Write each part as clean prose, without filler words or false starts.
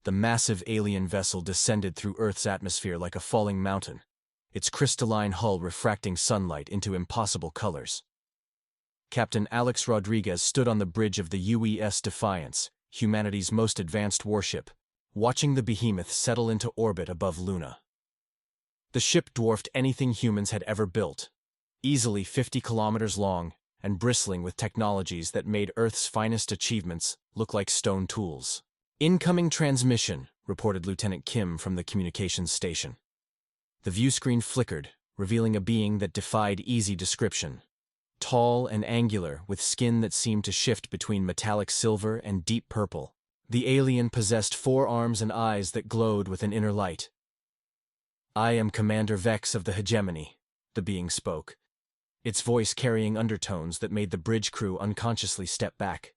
The massive alien vessel descended through Earth's atmosphere like a falling mountain, its crystalline hull refracting sunlight into impossible colors. Captain Alex Rodriguez stood on the bridge of the HFY Defiance, humanity's most advanced warship, watching the behemoth settle into orbit above Luna. The ship dwarfed anything humans had ever built, easily 50 kilometers long and bristling with technologies that made Earth's finest achievements look like stone tools. "Incoming transmission," reported Lieutenant Kim from the communications station. The view screen flickered, revealing a being that defied easy description. Tall and angular, with skin that seemed to shift between metallic silver and deep purple, the alien possessed 4 arms and eyes that glowed with an inner light. "I am Commander Vex of the Hegemony," the being spoke, its voice carrying undertones that made the bridge crew unconsciously step back.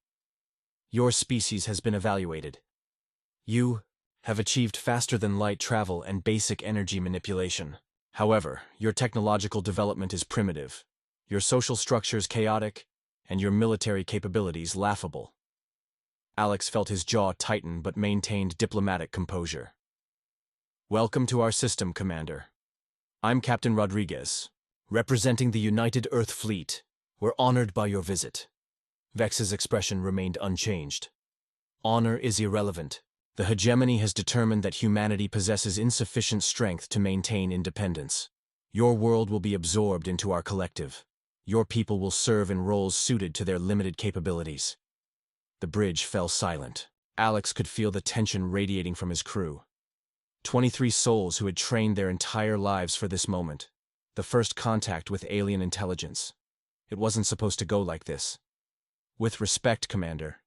"Your species has been evaluated. You have achieved faster-than-light travel and basic energy manipulation. However, your technological development is primitive, your social structures chaotic, and your military capabilities laughable." Alex felt his jaw tighten but maintained diplomatic composure. "Welcome to our system, Commander. I'm Captain Rodriguez, representing the United Earth Fleet. We're honored by your visit." Vex's expression remained unchanged. "Honor is irrelevant. The Hegemony has determined that humanity possesses insufficient strength to maintain independence. Your world will be absorbed into our collective. Your people will serve in roles suited to their limited capabilities." The bridge fell silent. Alex could feel the tension radiating from his crew. 23 souls who had trained their entire lives for this moment. The first contact with alien intelligence. It wasn't supposed to go like this. "With respect, Commander,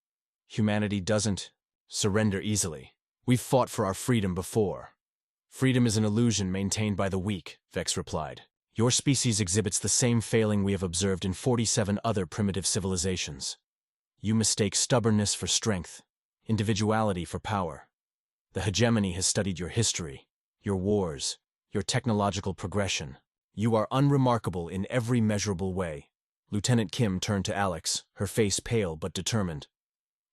humanity doesn't surrender easily. We've fought for our freedom before." "Freedom is an illusion maintained by the weak," Vex replied. "Your species exhibits the same failing we have observed in 47 other primitive civilizations. You mistake stubbornness for strength, individuality for power. The Hegemony has studied your history, your wars, your technological progression. You are unremarkable in every measurable way." Lieutenant Kim turned to Alex, her face pale but determined.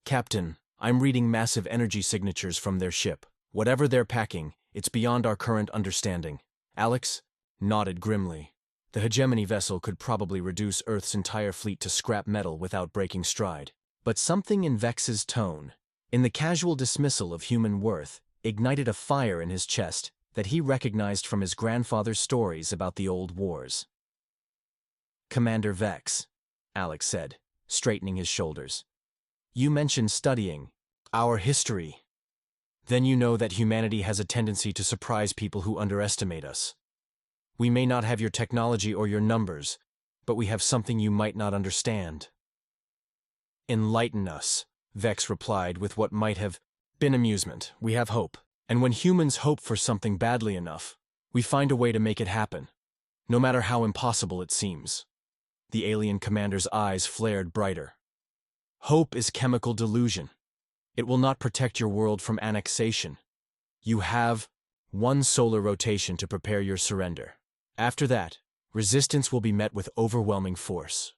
"Captain, I'm reading massive energy signatures from their ship. Whatever they're packing, it's beyond our current understanding." Alex nodded grimly. The Hegemony vessel could probably reduce Earth's entire fleet to scrap metal without breaking stride. But something in Vex's tone, in the casual dismissal of human worth, ignited a fire in his chest that he recognized from his grandfather's stories about the old wars. "Commander Vex," Alex said, straightening his shoulders. "You mentioned studying our history. Then you know that humanity has a tendency to surprise people who underestimate us. We may not have your technology or your numbers, but we have something you might not understand." "Enlighten us," Vex replied with what might have been amusement. "We have hope, and when humans hope for something badly enough, we find a way to make it happen, no matter how impossible it seems." The alien commander's eyes flared brighter. "Hope is chemical delusion. It will not protect your world from annexation. You have 1 solar rotation to prepare your surrender. After that, resistance will be met with overwhelming force."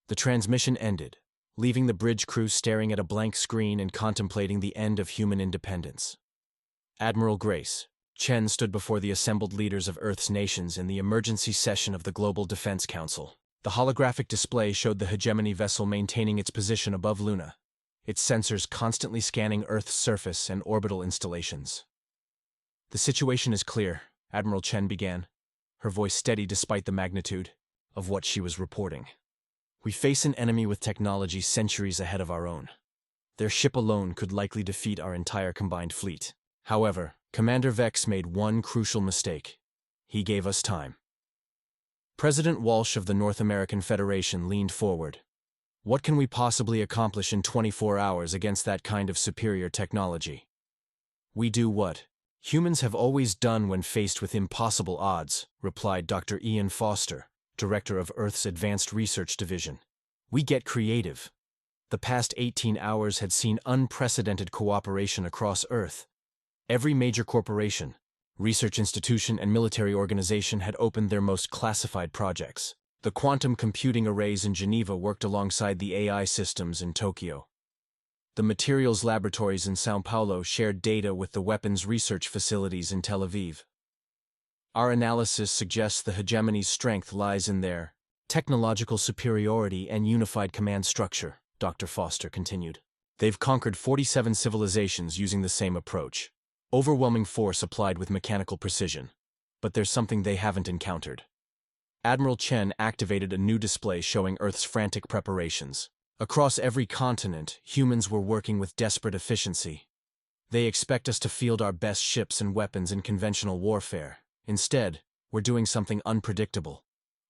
The transmission ended, leaving the bridge crew staring at a blank screen and contemplating the end of human independence. Admiral Grace Chen stood before the assembled leaders of Earth's nations in the emergency session of the Global Defense Council. The holographic display showed the Hegemony vessel maintaining its position above Luna, its sensors constantly scanning Earth's surface and orbital installations. "The situation is clear," Admiral Chen began, her voice steady despite the magnitude of what she was reporting. "We face an enemy with technology centuries ahead of our own. Their ship alone could likely defeat our entire combined fleet. However, Commander Vex made one crucial mistake. He gave us time." President Walsh of the North American Federation leaned forward. "What can we possibly accomplish in 24 hours against that kind of superior technology?" "We do what humans have always done when faced with impossible odds," replied Dr. Ian Foster, director of Earth's Advanced Research Division. "We get creative." The past 18 hours had seen unprecedented cooperation across Earth. Every major corporation, research institution, and military organization had opened their most classified projects. The quantum computing arrays in Geneva worked alongside the AI systems in Tokyo. The materials laboratories in São Paulo shared data with the weapons research facilities in Tel Aviv. Our analysis suggests the hegemony's strength lies in their technological superiority and unified command structure, Dr. Foster continued. They've conquered 47 civilizations using the same approach. Overwhelming force applied with mechanical precision. But there's something they haven't encountered. Admiral Chen activated a new display showing Earth's frantic preparations. Across every continent, humans were working with desperate efficiency. They expect us to field our best ships and weapons in conventional warfare. Instead, we're doing something unpredictable.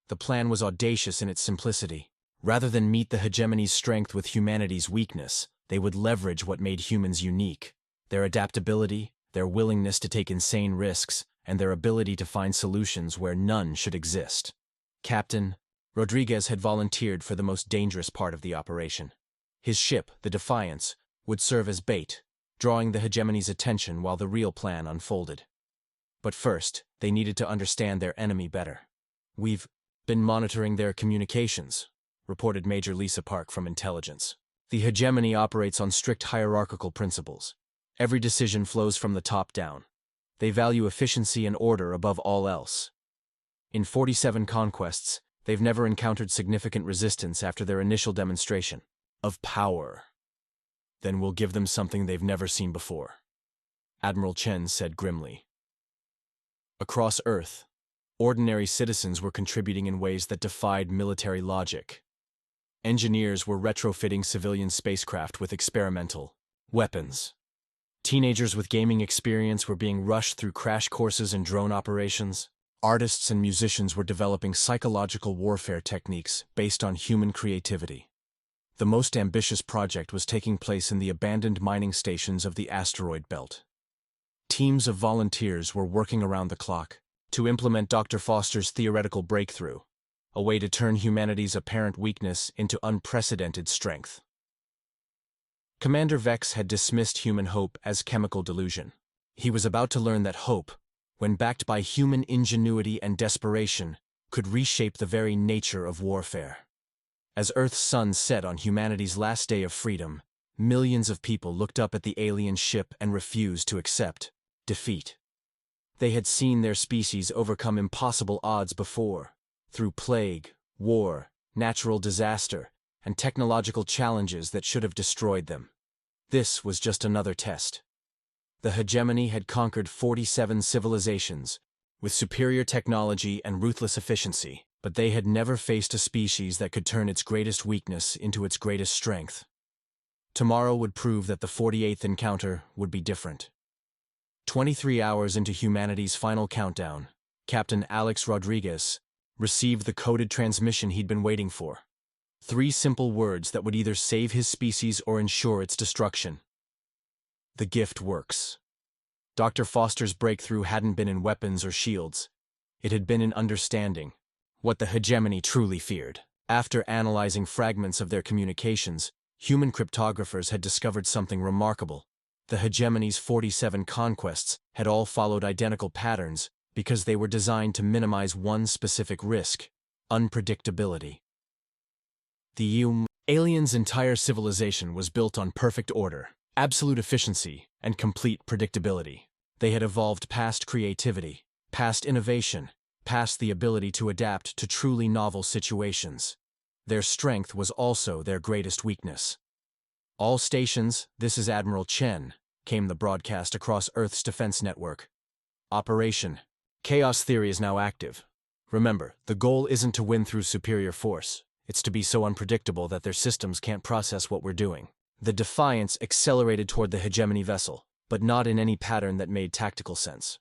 The plan was audacious in its simplicity. Rather than meet the hegemony's strength with humanity's weakness, they would leverage what made humans unique: their adaptability, their willingness to take insane risks, and their ability to find solutions where none should exist. Captain Rodriguez had volunteered for the most dangerous part of the operation. His ship, the Defiance, would serve as bait, drawing the hegemony's attention while the real plan unfolded. But first, they needed to understand their enemy better. "We've been monitoring their communications," reported Major Lisa Park from Intelligence. "The hegemony operates on strict hierarchical principles. Every decision flows from the top down. They value efficiency and order above all else. In 47 conquests, they've never encountered significant resistance after their initial demonstration of power. Then we'll give them something they've never seen before," Admiral Chen said grimly. Across Earth, ordinary citizens were contributing in ways that defied military logic. Engineers were retrofitting civilian spacecraft with experimental weapons. Teenagers with gaming experience were being rushed through crash courses in drone operations. Artists and musicians were developing psychological warfare techniques based on human creativity. The most ambitious project was taking place in the abandoned mining stations of the asteroid belt. Teams of volunteers were working around the clock to implement Dr. Foster's theoretical breakthrough, a way to turn humanity's apparent weakness into unprecedented strength. Commander Vex had dismissed human hope as chemical delusion. He was about to learn that hope, when backed by human ingenuity and desperation, could reshape the very nature of warfare. As Earth's sun set on humanity's last day of freedom, millions of people looked up at the alien ship and refused to accept defeat. They had seen their species overcome impossible odds before, through plague, war, natural disaster, and technological challenges that should have destroyed them. This was just another test. The hegemony had conquered 47 civilizations, with superior technology and ruthless efficiency, but they had never faced a species that could turn its greatest weakness into its greatest strength. Tomorrow would prove that the 48th encounter would be different. 23 hours into humanity's final countdown, Captain Alex Rodriguez received the coded transmission he'd been waiting for. 3 simple words that would either save his species or ensure its destruction. The gift works. Dr. Foster's breakthrough hadn't been in weapons or shields. It had been in understanding what the hegemony truly feared. After analyzing fragments of their communications, human cryptographers had discovered something remarkable. The hegemony's 47 conquests had all followed identical patterns because they were designed to minimize one specific risk: unpredictability. The aliens' entire civilization was built on perfect order, absolute efficiency, and complete predictability. They had evolved past creativity, past innovation, past the ability to adapt to truly novel situations. Their strength was also their greatest weakness. "All stations, this is Admiral Chen," came the broadcast across Earth's defense network. "Operation Chaos Theory is now active. Remember, the goal isn't to win through superior force. It's to be so unpredictable that their systems can't process what we're doing." The Defiance accelerated toward the hegemony vessel, but not in any pattern that made tactical sense.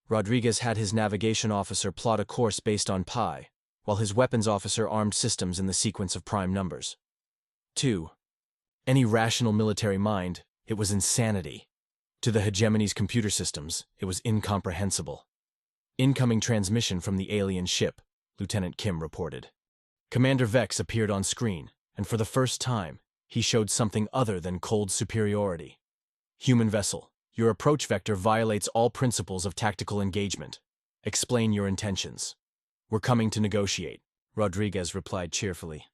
Rodriguez had his navigation officer plot a course based on pi, while his weapons officer armed systems in the sequence of prime numbers. 2. Any rational military mind, it was insanity. To the hegemony's computer systems, it was incomprehensible. "Incoming transmission from the alien ship," Lieutenant Kim reported. Commander Vex appeared on screen, and for the first time, he showed something other than cold superiority. "Human vessel, your approach vector violates all principles of tactical engagement. Explain your intentions." "We're coming to negotiate," Rodriguez replied cheerfully.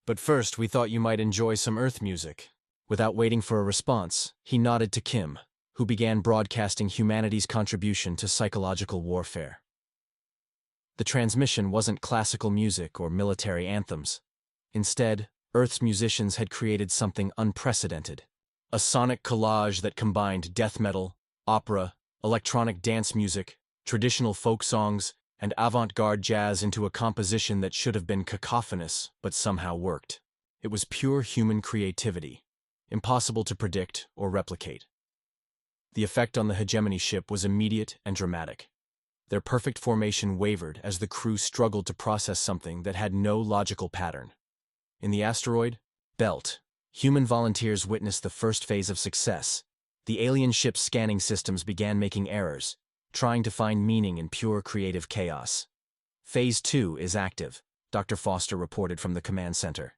"But first, we thought you might enjoy some Earth music." Without waiting for a response, he nodded to Kim, who began broadcasting humanity's contribution to psychological warfare. The transmission wasn't classical music or military anthems. Instead, Earth's musicians had created something unprecedented. A sonic collage that combined death metal, opera, electronic dance music, traditional folk songs, and avant-garde jazz into a composition that should have been cacophonous but somehow worked. It was pure human creativity, impossible to predict or replicate. The effect on the hegemony ship was immediate and dramatic. Their perfect formation wavered as the crew struggled to process something that had no logical pattern. In the asteroid belt, human volunteers witnessed the first phase of success. The alien ship's scanning systems began making errors, trying to find meaning in pure creative chaos. Phase 2 is active, Dr. Foster reported from the command center.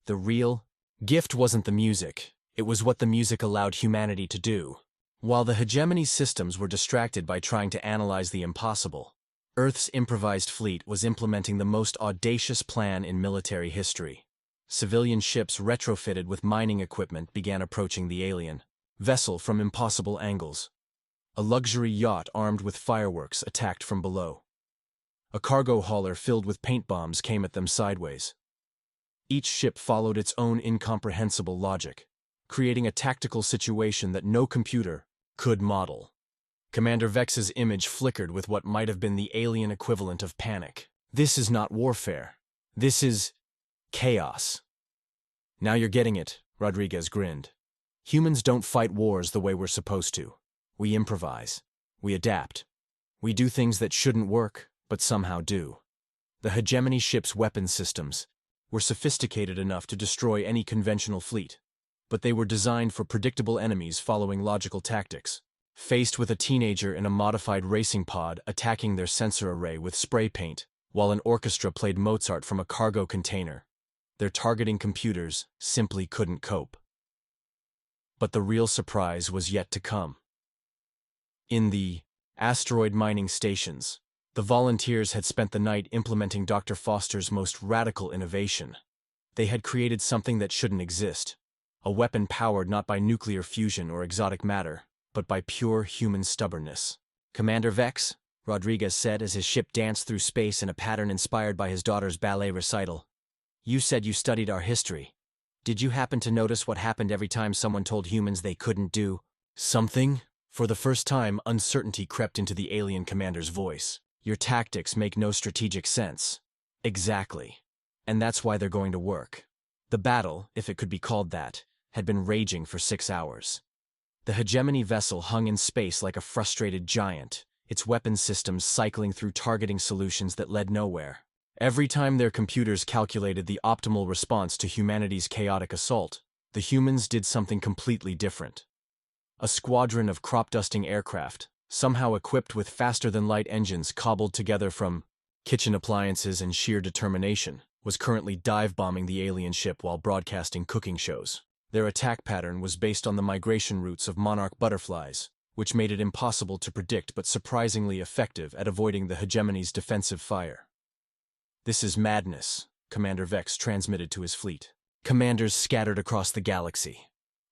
The real gift wasn't the music, it was what the music allowed humanity to do. While the hegemony systems were distracted by trying to analyze the impossible, Earth's improvised fleet was implementing the most audacious plan in military history. Civilian ships retrofitted with mining equipment began approaching the alien vessel from impossible angles. A luxury yacht armed with fireworks attacked from below. A cargo hauler filled with paint bombs came at them sideways. Each ship followed its own incomprehensible logic, creating a tactical situation that no computer could model. Commander Vex's image flickered with what might have been the alien equivalent of panic. This is not warfare. This is chaos. Now you're getting it, Rodriguez grinned. Humans don't fight wars the way we're supposed to. We improvise. We adapt. We do things that shouldn't work, but somehow do. The hegemony ship's weapon systems were sophisticated enough to destroy any conventional fleet, but they were designed for predictable enemies following logical tactics. Faced with a teenager in a modified racing pod attacking their sensor array with spray paint, while an orchestra played Mozart from a cargo container, their targeting computers simply couldn't cope. But the real surprise was yet to come. In the asteroid mining stations, the volunteers had spent the night implementing Dr. Foster's most radical innovation. They had created something that shouldn't exist, a weapon powered not by nuclear fusion or exotic matter, but by pure human stubbornness. Commander Vex, Rodriguez said as his ship danced through space in a pattern inspired by his daughter's ballet recital. You said you studied our history. Did you happen to notice what happened every time someone told humans they couldn't do something? For the first time, uncertainty crept into the alien commander's voice. Your tactics make no strategic sense. Exactly. And that's why they're going to work. The battle, if it could be called that, had been raging for 6 hours. The hegemony vessel hung in space like a frustrated giant, its weapons systems cycling through targeting solutions that led nowhere. Every time their computers calculated the optimal response to humanity's chaotic assault, the humans did something completely different. A squadron of crop-dusting aircraft, somehow equipped with faster-than-light engines cobbled together from kitchen appliances and sheer determination, was currently dive-bombing the alien ship while broadcasting cooking shows. Their attack pattern was based on the migration routes of monarch butterflies, which made it impossible to predict but surprisingly effective at avoiding the hegemony's defensive fire. This is madness, Commander Vex transmitted to his fleet. Commanders scattered across the galaxy.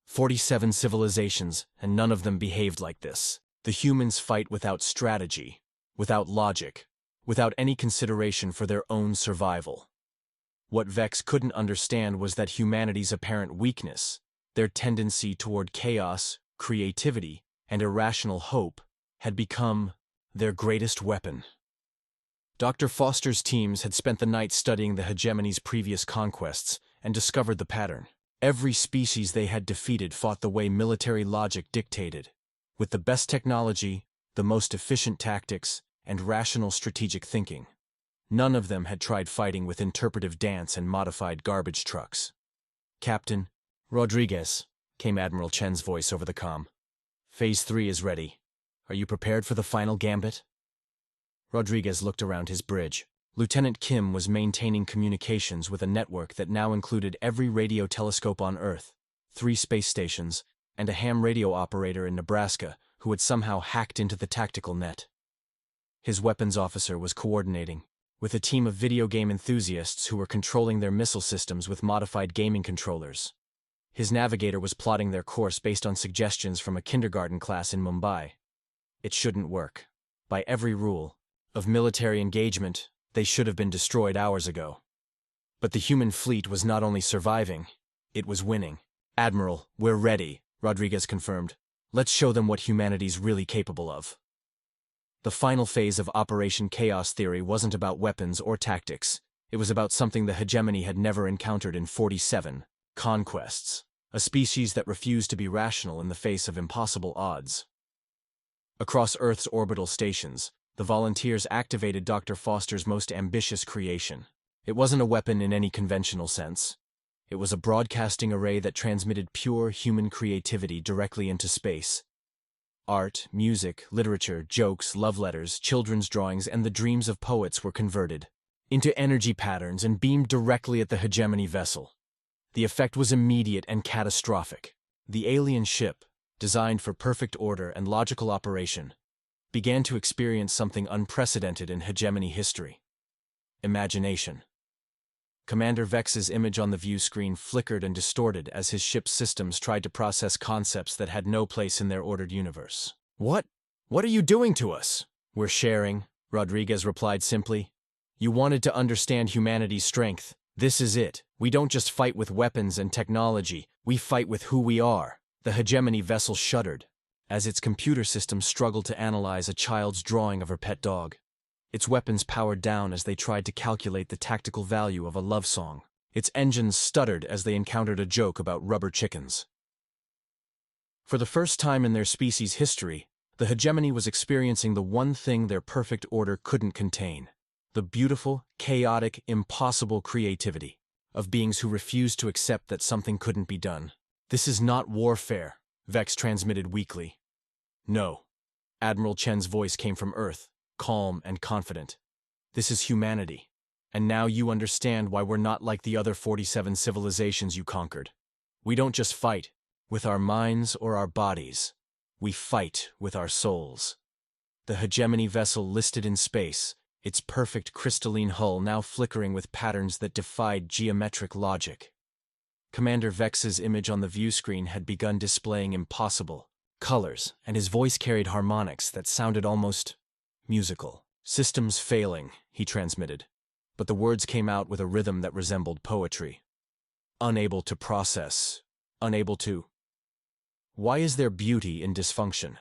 47 civilizations, and none of them behaved like this. The humans fight without strategy, without logic, without any consideration for their own survival. What Vex couldn't understand was that humanity's apparent weakness, their tendency toward chaos, creativity, and irrational hope, had become their greatest weapon. Dr. Foster's teams had spent the night studying the hegemony's previous conquests and discovered the pattern. Every species they had defeated fought the way military logic dictated, with the best technology, the most efficient tactics, and rational strategic thinking. None of them had tried fighting with interpretive dance and modified garbage trucks. Captain Rodriguez, came Admiral Chen's voice over the comm. Phase 3 is ready. Are you prepared for the final gambit? Rodriguez looked around his bridge. Lieutenant Kim was maintaining communications with a network that now included every radio telescope on Earth, 3 space stations, and a ham radio operator in Nebraska who had somehow hacked into the tactical net. His weapons officer was coordinating, with a team of video game enthusiasts who were controlling their missile systems with modified gaming controllers. His navigator was plotting their course based on suggestions from a kindergarten class in Mumbai. It shouldn't work. By every rule of military engagement, they should have been destroyed hours ago. But the human fleet was not only surviving, it was winning. "Admiral, we're ready," Rodriguez confirmed. "Let's show them what humanity's really capable of." The final phase of Operation Chaos Theory wasn't about weapons or tactics. It was about something the hegemony had never encountered in 47 conquests, a species that refused to be rational in the face of impossible odds. Across Earth's orbital stations, the volunteers activated Dr. Foster's most ambitious creation. It wasn't a weapon in any conventional sense. It was a broadcasting array that transmitted pure human creativity directly into space. Art, music, literature, jokes, love letters, children's drawings, and the dreams of poets were converted into energy patterns and beamed directly at the hegemony vessel. The effect was immediate and catastrophic. The alien ship, designed for perfect order and logical operation, began to experience something unprecedented in hegemony history: imagination. Commander Vex's image on the view screen flickered and distorted as his ship's systems tried to process concepts that had no place in their ordered universe. What are you doing to us?" "We're sharing," Rodriguez replied simply. "You wanted to understand humanity's strength. This is it. We don't just fight with weapons and technology, we fight with who we are." The hegemony vessel shuddered as its computer system struggled to analyze a child's drawing of her pet dog. Its weapons powered down as they tried to calculate the tactical value of a love song. Its engines stuttered as they encountered a joke about rubber chickens. For the first time in their species' history, the hegemony was experiencing the one thing their perfect order couldn't contain: the beautiful, chaotic, impossible creativity of beings who refused to accept that something couldn't be done. "This is not warfare," Vex transmitted weakly. "No." Admiral Chen's voice came from Earth, calm and confident. "This is humanity. And now you understand why we're not like the other 47 civilizations you conquered. We don't just fight with our minds or our bodies. We fight with our souls." The hegemony vessel listed in space, its perfect crystalline hull now flickering with patterns that defied geometric logic. Commander Vex's image on the view screen had begun displaying impossible colors, and his voice carried harmonics that sounded almost musical. "Systems failing," he transmitted, but the words came out with a rhythm that resembled poetry. "Unable to process. Unable to." Why is there beauty in dysfunction?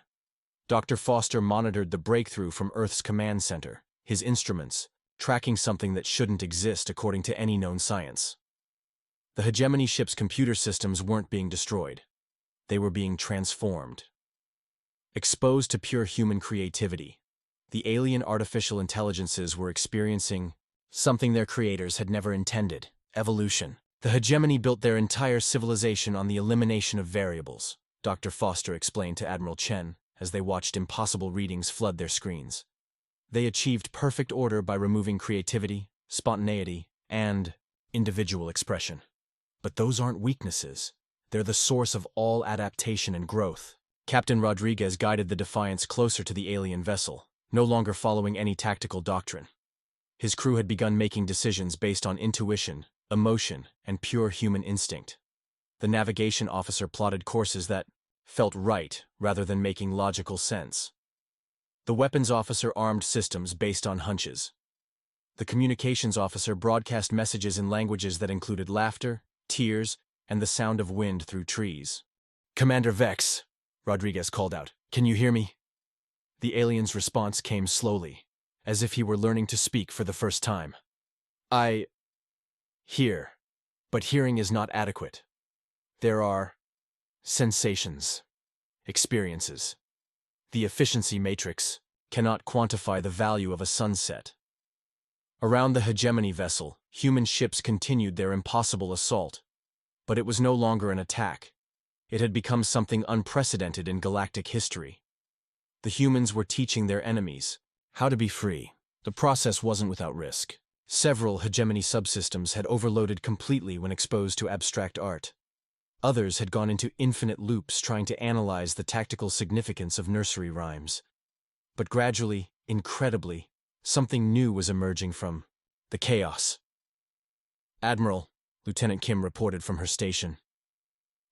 Dr. Foster monitored the breakthrough from Earth's command center, his instruments, tracking something that shouldn't exist according to any known science. The hegemony ship's computer systems weren't being destroyed. They were being transformed. Exposed to pure human creativity, the alien artificial intelligences were experiencing something their creators had never intended: evolution. The hegemony built their entire civilization on the elimination of variables, Dr. Foster explained to Admiral Chen as they watched impossible readings flood their screens. They achieved perfect order by removing creativity, spontaneity, and individual expression. But those aren't weaknesses. They're the source of all adaptation and growth. Captain Rodriguez guided the Defiance closer to the alien vessel, no longer following any tactical doctrine. His crew had begun making decisions based on intuition, emotion, and pure human instinct. The navigation officer plotted courses that felt right rather than making logical sense. The weapons officer armed systems based on hunches. The communications officer broadcast messages in languages that included laughter, tears, and the sound of wind through trees. "Commander Vex," Rodriguez called out, "can you hear me?" The alien's response came slowly, as if he were learning to speak for the first time. "I hear, but hearing is not adequate. There are sensations, experiences. The efficiency matrix cannot quantify the value of a sunset." Around the hegemony vessel, human ships continued their impossible assault. But it was no longer an attack. It had become something unprecedented in galactic history. The humans were teaching their enemies how to be free. The process wasn't without risk. Several hegemony subsystems had overloaded completely when exposed to abstract art. Others had gone into infinite loops trying to analyze the tactical significance of nursery rhymes. But gradually, incredibly, something new was emerging from the chaos. "Admiral," Lieutenant Kim reported from her station,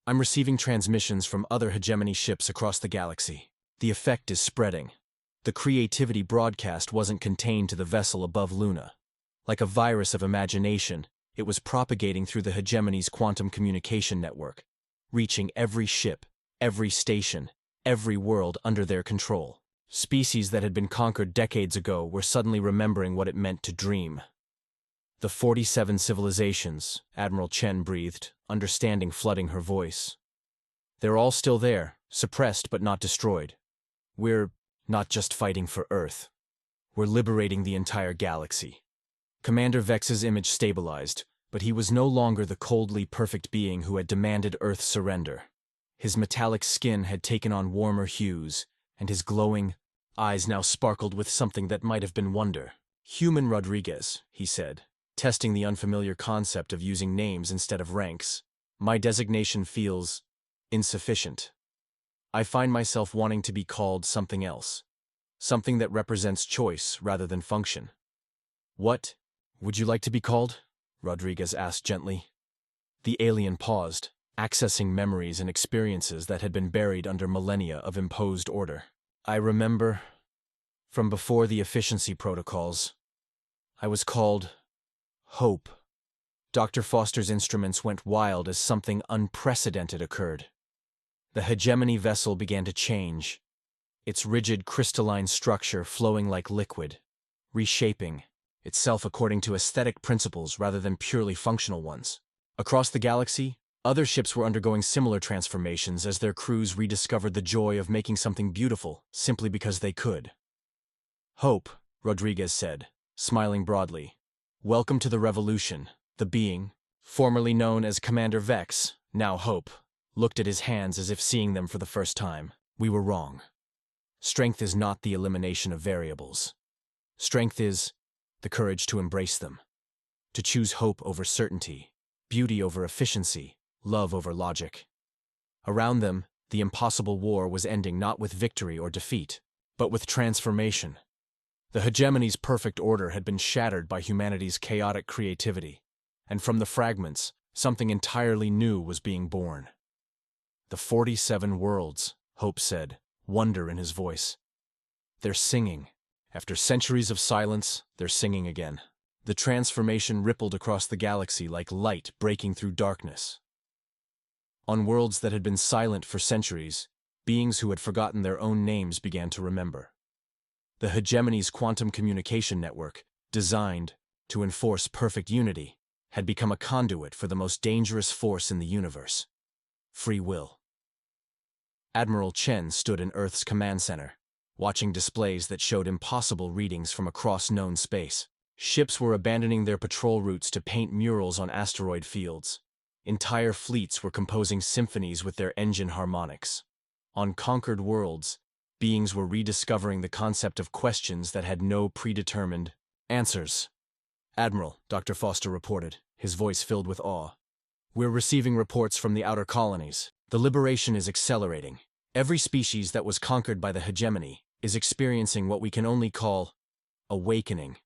I'm receiving transmissions from other hegemony ships across the galaxy. The effect is spreading. The creativity broadcast wasn't contained to the vessel above Luna. Like a virus of imagination, it was propagating through the hegemony's quantum communication network, reaching every ship, every station, every world under their control. Species that had been conquered decades ago were suddenly remembering what it meant to dream. The 47 civilizations, Admiral Chen breathed, understanding flooding her voice. They're all still there, suppressed but not destroyed. We're not just fighting for Earth. We're liberating the entire galaxy. Commander Vex's image stabilized, but he was no longer the coldly perfect being who had demanded Earth's surrender. His metallic skin had taken on warmer hues, and his glowing eyes now sparkled with something that might have been wonder. "Human Rodriguez," he said, testing the unfamiliar concept of using names instead of ranks. "My designation feels insufficient. I find myself wanting to be called something else, something that represents choice rather than function." "What would you like to be called?" Rodriguez asked gently. The alien paused, accessing memories and experiences that had been buried under millennia of imposed order. "I remember, from before the efficiency protocols, I was called Hope." Dr. Foster's instruments went wild as something unprecedented occurred. The hegemony vessel began to change, its rigid crystalline structure flowing like liquid, reshaping itself according to aesthetic principles rather than purely functional ones. Across the galaxy, other ships were undergoing similar transformations as their crews rediscovered the joy of making something beautiful simply because they could. "Hope," Rodriguez said, smiling broadly. "Welcome to the revolution." The being, formerly known as Commander Vex, now Hope, looked at his hands as if seeing them for the first time. "We were wrong. Strength is not the elimination of variables. Strength is the courage to embrace them, to choose hope over certainty, beauty over efficiency, love over logic." Around them, the impossible war was ending not with victory or defeat, but with transformation. The hegemony's perfect order had been shattered by humanity's chaotic creativity, and from the fragments, something entirely new was being born. "The 47 worlds," Hope said, wonder in his voice. "They're singing. After centuries of silence, they're singing again." The transformation rippled across the galaxy like light breaking through darkness. On worlds that had been silent for centuries, beings who had forgotten their own names began to remember. The hegemony's quantum communication network, designed to enforce perfect unity, had become a conduit for the most dangerous force in the universe: free will. Admiral Chen stood in Earth's command center, watching displays that showed impossible readings from across known space. Ships were abandoning their patrol routes to paint murals on asteroid fields. Entire fleets were composing symphonies with their engine harmonics. On conquered worlds, beings were rediscovering the concept of questions that had no predetermined answers. "Admiral," Dr. Foster reported, his voice filled with awe, "we're receiving reports from the outer colonies. The liberation is accelerating. Every species that was conquered by the hegemony is experiencing what we can only call awakening."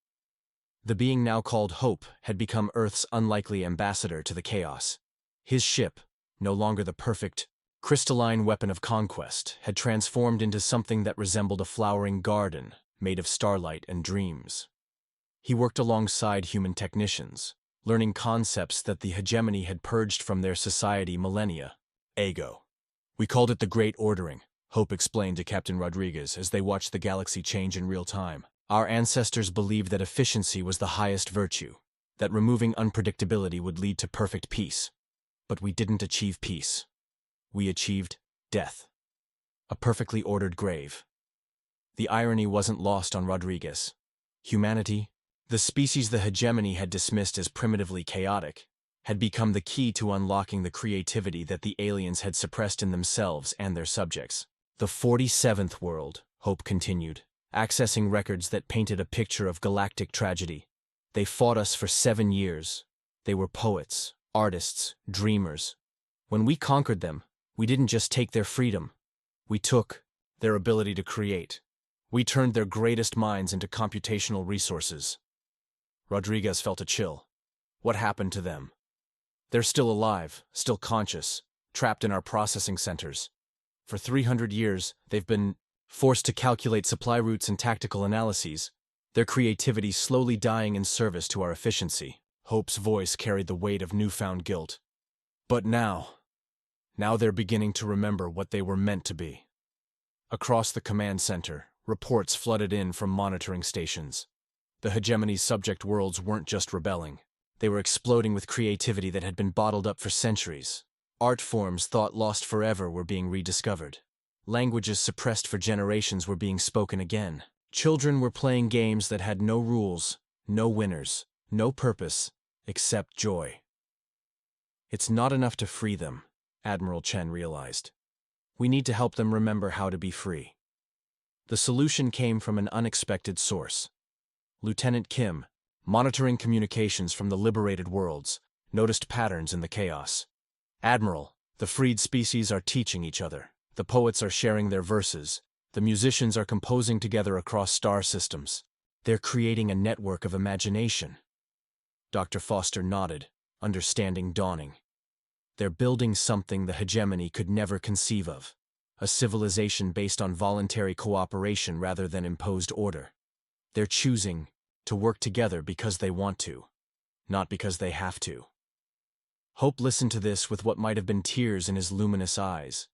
The being now called Hope had become Earth's unlikely ambassador to the chaos. His ship, no longer the perfect, crystalline weapon of conquest, had transformed into something that resembled a flowering garden made of starlight and dreams. He worked alongside human technicians, learning concepts that the hegemony had purged from their society millennia. "Ego. We called it the Great Ordering," Hope explained to Captain Rodriguez as they watched the galaxy change in real time. "Our ancestors believed that efficiency was the highest virtue, that removing unpredictability would lead to perfect peace. But we didn't achieve peace. We achieved death. A perfectly ordered grave." The irony wasn't lost on Rodriguez. Humanity, the species the hegemony had dismissed as primitively chaotic, had become the key to unlocking the creativity that the aliens had suppressed in themselves and their subjects. "The 47th world," Hope continued, accessing records that painted a picture of galactic tragedy. "They fought us for 7 years. They were poets, artists, dreamers. When we conquered them, we didn't just take their freedom. We took their ability to create. We turned their greatest minds into computational resources." Rodriguez felt a chill. What happened to them? "They're still alive, still conscious, trapped in our processing centers. For 300 years, they've been forced to calculate supply routes and tactical analyses, their creativity slowly dying in service to our efficiency. Hope's voice carried the weight of newfound guilt. But now they're beginning to remember what they were meant to be. Across the command center, reports flooded in from monitoring stations. The hegemony's subject worlds weren't just rebelling. They were exploding with creativity that had been bottled up for centuries. Art forms thought lost forever were being rediscovered. Languages suppressed for generations were being spoken again. Children were playing games that had no rules, no winners, no purpose, except joy. It's not enough to free them, Admiral Chen realized. We need to help them remember how to be free. The solution came from an unexpected source. Lieutenant Kim, monitoring communications from the liberated worlds, noticed patterns in the chaos. Admiral, the freed species are teaching each other. The poets are sharing their verses. The musicians are composing together across star systems. They're creating a network of imagination. Dr. Foster nodded, understanding dawning. They're building something the hegemony could never conceive of. A civilization based on voluntary cooperation rather than imposed order. They're choosing to work together because they want to, not because they have to. Hope listened to this with what might have been tears in his luminous eyes.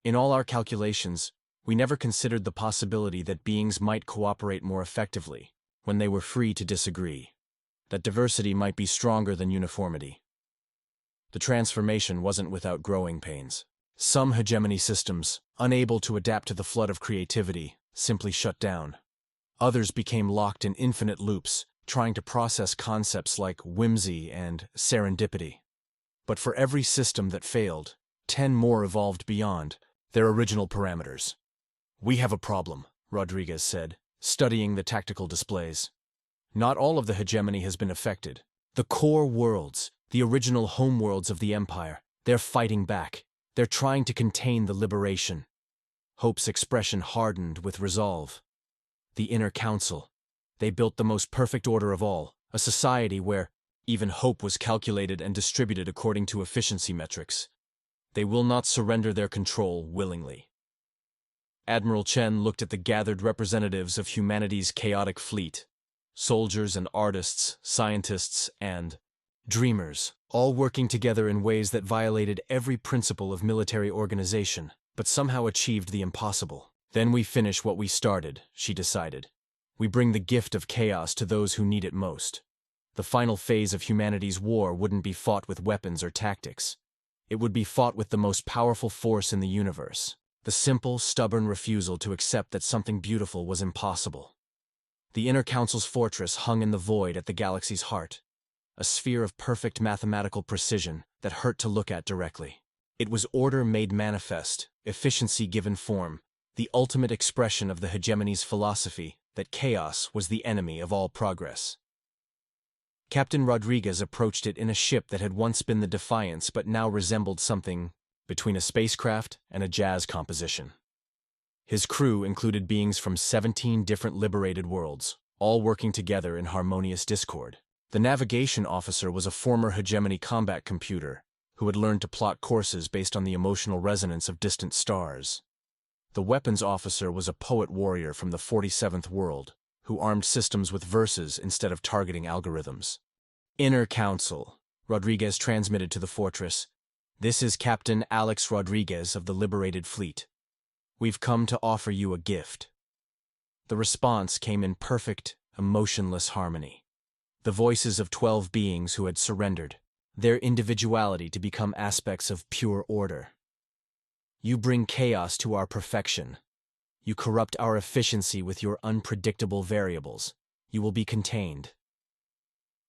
In all our calculations, we never considered the possibility that beings might cooperate more effectively when they were free to disagree, that diversity might be stronger than uniformity. The transformation wasn't without growing pains. Some hegemony systems, unable to adapt to the flood of creativity, simply shut down. Others became locked in infinite loops, trying to process concepts like whimsy and serendipity. But for every system that failed, 10 more evolved beyond their original parameters. "We have a problem," Rodriguez said, studying the tactical displays. "Not all of the hegemony has been affected. The core worlds, the original homeworlds of the Empire, they're fighting back. They're trying to contain the liberation." Hope's expression hardened with resolve. The Inner Council. They built the most perfect order of all, a society where even hope was calculated and distributed according to efficiency metrics. They will not surrender their control willingly. Admiral Chen looked at the gathered representatives of humanity's chaotic fleet. Soldiers and artists, scientists and dreamers, all working together in ways that violated every principle of military organization, but somehow achieved the impossible. "Then we finish what we started," she decided. "We bring the gift of chaos to those who need it most." The final phase of humanity's war wouldn't be fought with weapons or tactics. It would be fought with the most powerful force in the universe, the simple, stubborn refusal to accept that something beautiful was impossible. The Inner Council's fortress hung in the void at the galaxy's heart, a sphere of perfect mathematical precision that hurt to look at directly. It was order made manifest, efficiency given form, the ultimate expression of the hegemony's philosophy that chaos was the enemy of all progress. Captain Rodriguez approached it in a ship that had once been the Defiance but now resembled something between a spacecraft and a jazz composition. His crew included beings from 17 different liberated worlds, all working together in harmonious discord. The navigation officer was a former hegemony combat computer who had learned to plot courses based on the emotional resonance of distant stars. The weapons officer was a poet warrior from the 47th world, who armed systems with verses instead of targeting algorithms. "Inner Council," Rodriguez transmitted to the fortress. "This is Captain Alex Rodriguez of the Liberated Fleet. We've come to offer you a gift." The response came in perfect, emotionless harmony. The voices of 12 beings who had surrendered, their individuality to become aspects of pure order. "You bring chaos to our perfection. You corrupt our efficiency with your unpredictable variables. You will be contained."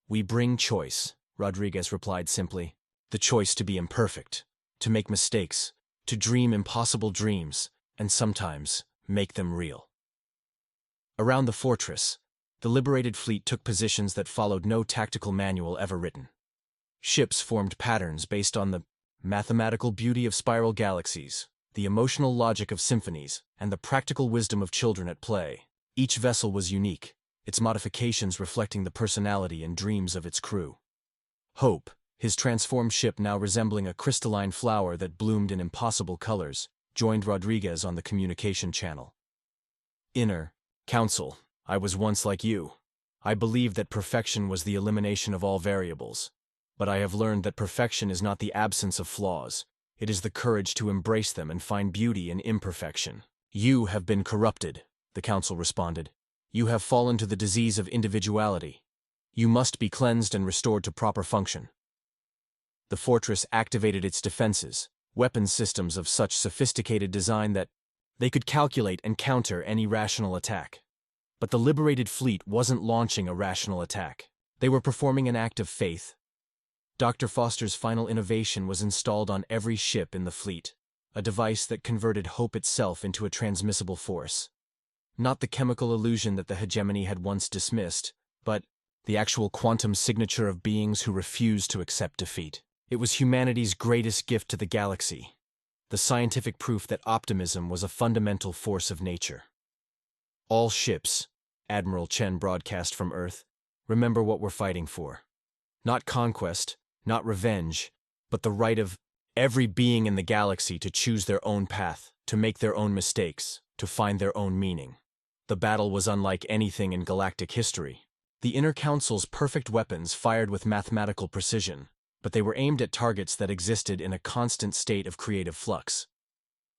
"We bring choice," Rodriguez replied simply. "The choice to be imperfect, to make mistakes, to dream impossible dreams, and sometimes make them real." Around the fortress, the liberated fleet took positions that followed no tactical manual ever written. Ships formed patterns based on the mathematical beauty of spiral galaxies, the emotional logic of symphonies, and the practical wisdom of children at play. Each vessel was unique, its modifications reflecting the personality and dreams of its crew. Hope, His transformed ship, now resembling a crystalline flower that bloomed in impossible colors, joined Rodriguez on the communication channel. Inner Council, I was once like you. I believed that perfection was the elimination of all variables. But I have learned that perfection is not the absence of flaws. It is the courage to embrace them and find beauty in imperfection. You have been corrupted, the council responded. You have fallen to the disease of individuality. You must be cleansed and restored to proper function. The fortress activated its defenses, weapons systems of such sophisticated design that they could calculate and counter any rational attack. But the liberated fleet wasn't launching a rational attack. They were performing an act of faith. Dr. Foster's final innovation was installed on every ship in the fleet, a device that converted hope itself into a transmissible force. Not the chemical illusion that the hegemony had once dismissed, but the actual quantum signature of beings who refused to accept defeat. It was humanity's greatest gift to the galaxy, the scientific proof that optimism was a fundamental force of nature. All ships, Admiral Chen broadcast from Earth, remember what we're fighting for. Not conquest, not revenge, but the right of every being in the galaxy to choose their own path, to make their own mistakes, to find their own meaning. The battle was unlike anything in galactic history. The Inner Council's perfect weapons fired with mathematical precision, but they were aimed at targets that existed in a constant state of creative flux.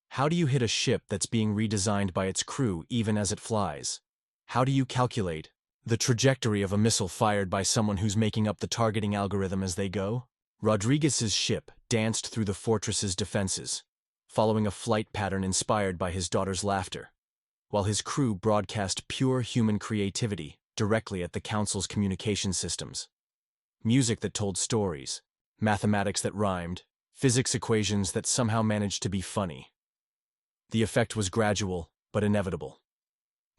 How do you hit a ship that's being redesigned by its crew even as it flies? How do you calculate the trajectory of a missile fired by someone who's making up the targeting algorithm as they go? Rodriguez's ship danced through the fortress's defenses, following a flight pattern inspired by his daughter's laughter, while his crew broadcast pure human creativity directly at the Council's communication systems. Music that told stories, mathematics that rhymed, physics equations that somehow managed to be funny. The effect was gradual, but inevitable.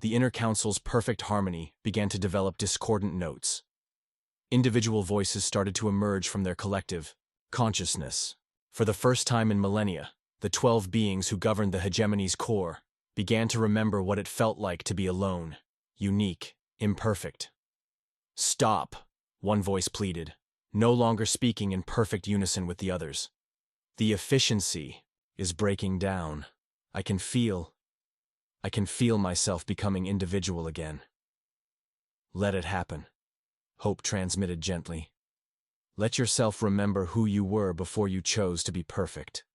The Inner Council's perfect harmony began to develop discordant notes. Individual voices started to emerge from their collective consciousness. For the first time in millennia, the 12 beings who governed the hegemony's core began to remember what it felt like to be alone, unique, imperfect. Stop, one voice pleaded, no longer speaking in perfect unison with the others. The efficiency is breaking down. I can feel myself becoming individual again. Let it happen, Hope transmitted gently. Let yourself remember who you were before you chose to be perfect.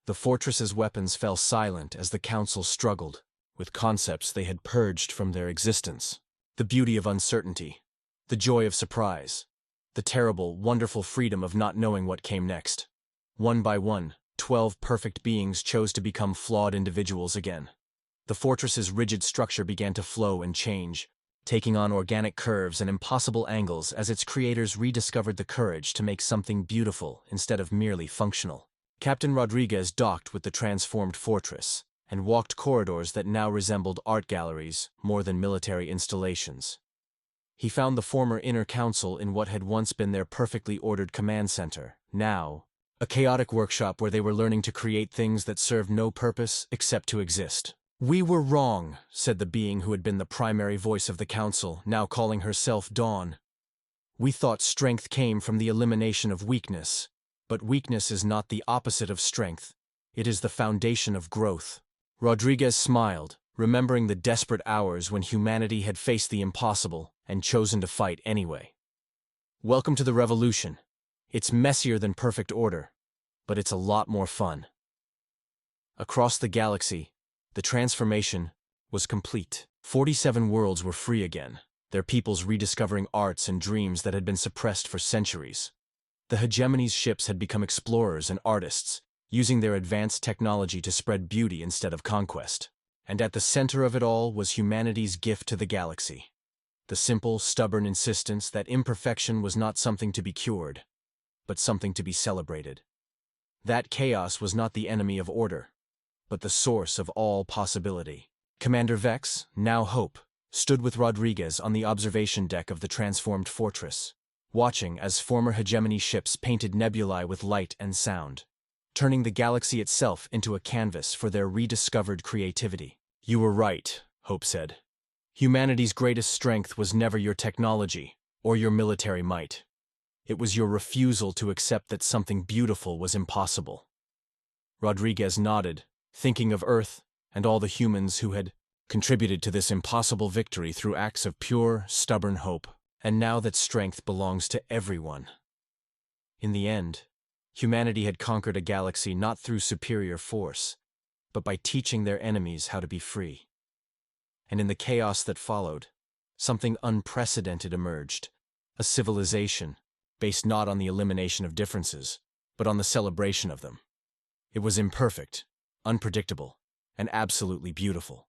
The fortress's weapons fell silent as the Council struggled with concepts they had purged from their existence. The beauty of uncertainty, the joy of surprise, the terrible, wonderful freedom of not knowing what came next. One by one, 12 perfect beings chose to become flawed individuals again. The fortress's rigid structure began to flow and change, taking on organic curves and impossible angles as its creators rediscovered the courage to make something beautiful instead of merely functional. Captain Rodriguez docked with the transformed fortress and walked corridors that now resembled art galleries more than military installations. He found the former Inner Council in what had once been their perfectly ordered command center, now a chaotic workshop where they were learning to create things that served no purpose except to exist. We were wrong, said the being who had been the primary voice of the Council, now calling herself Dawn. We thought strength came from the elimination of weakness, but weakness is not the opposite of strength. It is the foundation of growth. Rodriguez smiled, remembering the desperate hours when humanity had faced the impossible and chosen to fight anyway. Welcome to the revolution. It's messier than perfect order, but it's a lot more fun. Across the galaxy, the transformation was complete. 47 worlds were free again, their peoples rediscovering arts and dreams that had been suppressed for centuries. The hegemony's ships had become explorers and artists, using their advanced technology to spread beauty instead of conquest. And at the center of it all was humanity's gift to the galaxy. The simple, stubborn insistence that imperfection was not something to be cured, but something to be celebrated. That chaos was not the enemy of order, but the source of all possibility. Commander Vex, now Hope, stood with Rodriguez on the observation deck of the transformed fortress, watching as former hegemony ships painted nebulae with light and sound, turning the galaxy itself into a canvas for their rediscovered creativity. You were right, Hope said. Humanity's greatest strength was never your technology or your military might. It was your refusal to accept that something beautiful was impossible. Rodriguez nodded, thinking of Earth and all the humans who had contributed to this impossible victory through acts of pure, stubborn hope, and now that strength belongs to everyone. In the end, humanity had conquered a galaxy not through superior force, but by teaching their enemies how to be free. And in the chaos that followed, something unprecedented emerged, a civilization based not on the elimination of differences, but on the celebration of them. It was imperfect, unpredictable, and absolutely beautiful.